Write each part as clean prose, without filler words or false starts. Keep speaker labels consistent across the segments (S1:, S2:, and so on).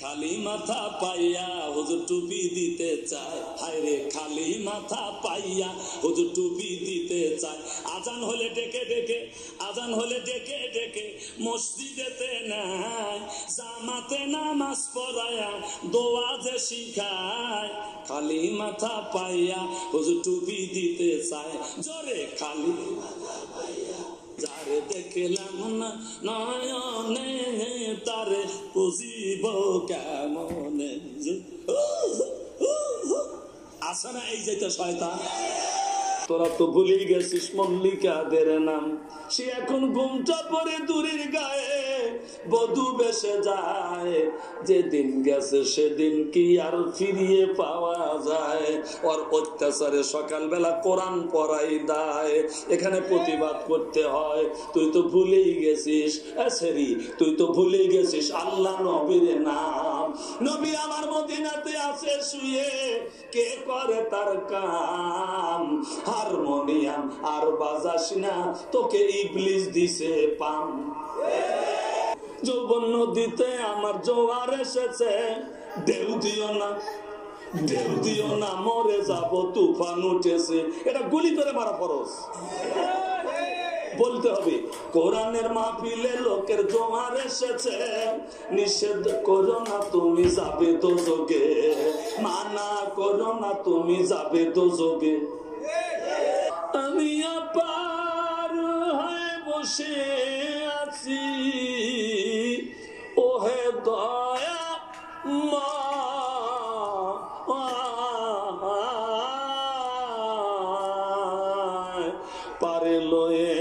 S1: খালি মাথা পাইয়া হুজুর টুপি দিতে চায়, হায় রে খালি মাথা পাইয়া হুজুর টুপি দিতে চায়। আজান হলে ডেকে ডেকে, আজান হলে ডেকে ডেকে মসজিদেতে নাই, জামাতে নামাজ পড়ায়া দোয়া যে শিখায়। খালি মাথা পাইয়া হুজুর টুপি দিতে চায়, জোরে খালি মাথা পাইয়া যারে দেখলাম না নয়নে তারে বুঝিব কেমনে। আসে না এই যেটা শয়তান। তোরা তো ভুলেই গেছিস মল্লিকাদের নাম, সে এখন ঘুমটা পরে দূরের গায়ে বধূ বেশে যায়। যেদিন গেছে সেদিন কি আর ফিরিয়ে পাওয়া যায়? ওর অত্যাচারে সকালবেলা কোরআন পড়াই দেয়, এখানে প্রতিবাদ করতে হয়। তুই তো ভুলেই গেছিস সেরি, তুই তো ভুলেই গেছিস আল্লাহ নবীর নাম। নবী আমার মদিনাতে আছে শুয়ে, কে করে তার কাম? হারমোনিয়াম আর বাজাস না, তোকে ইবলিস দিছে পাম। যৌবন নদীতে আমার জোয়ার এসেছে, ঢেউ দিও না, ঢেউ দিও না, মরে যাব তুফান উঠেছে। এটা গুলি করে মারা ফরজ বলতে হবে। কোরআনের মাহফিলে লোকের জোয়ার এসেছে, নিষেধ করো না তুমি যাবে দোজখে, মানা করো না তুমি যাবে দোজখে। আমি আপার হয়ে বসে আছি, ওহে দয়া মা, পারে লয়ে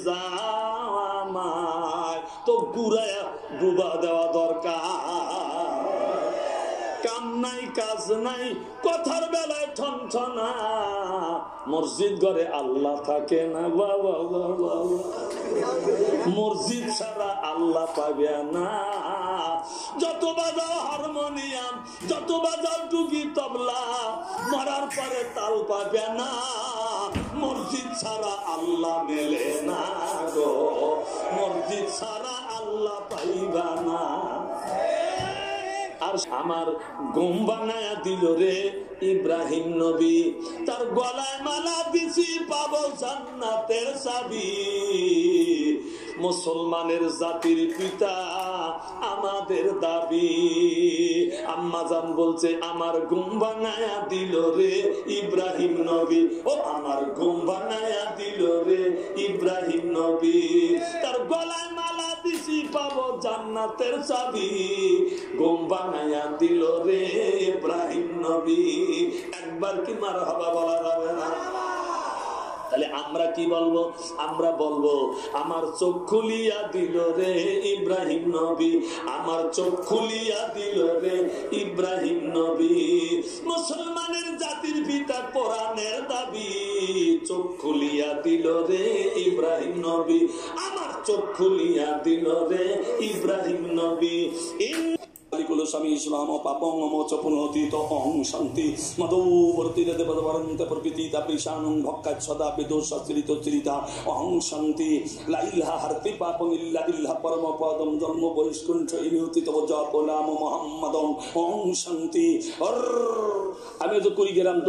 S1: যাও আমায়। তো গুড়ায়া ডুবা দেওয়া দরকার। কাম নাই কাজ নাই, কথার বেলায় ঠনঠনা, মসজিদ ঘরে আল্লাহ থাকে না বাবা বাবা, মসজিদ ছাড়া আল্লাহ পাবে না। যত বাজাও হারমোনিয়াম, যত বাজাও টুকি তবলা, মরার পরে তাল পাবে না। মসজিদ ছাড়া আল্লাহ মেলে না গো, মসজিদ ছাড়া আল্লাহ পাইবা না। আর আমার ঘুম বানায়া দিল রে ইব্রাহিম নবী, তার গলায় মালা দিছি পাবো জান্নাতের চাবি। মুসলমানের জাতির পিতা আমাদের দাবি। আম্মা জান বলছে আমার ঘুম বানায়া দিল রে ইব্রাহিম নবী, ও আমার ঘুম বানায়া দিল রে ইব্রাহিম নবী, তার গলায় মালা দিছি পাবো জান্নাতের চাবি। ঘুম বানায়া দিল রে ইব্রাহিম নবী। একবার কি মারহাবা বলা যাবে না? তাহলে আমরা কি বলবো? আমরা বলবো আমার চোখ খুলিয়া দিল রে ইব্রাহিম নবী, আমার চোখ খুলিয়া দিল রে ইব্রাহিম নবী। মুসলমানের জাতির পিতা কোরআনের দাবি, চোখ খুলিয়া দিল রে ইব্রাহিম নবী, আমার চোখ খুলিয়া দিল রে ইব্রাহিম নবী। স্বামী ইসলাম পাপং মোচ পুনতীত অহং শান্তি মদৌ বর্তিরে দেবদবরন্তে প্রকৃতিতা বিশানং ভক্কাৎ সদা বিদোষাশ্রিত চিরিতা অহং শান্তি লাইলহা হারতি পাপং ইল্লা ইল্লা পরম পদম জন্ম বহিষ্কুণ্ঠ ইনিউতি তব জপ নাম মুহাম্মাদং অহং শান্তি। আমি তো কুড়িগ্রাম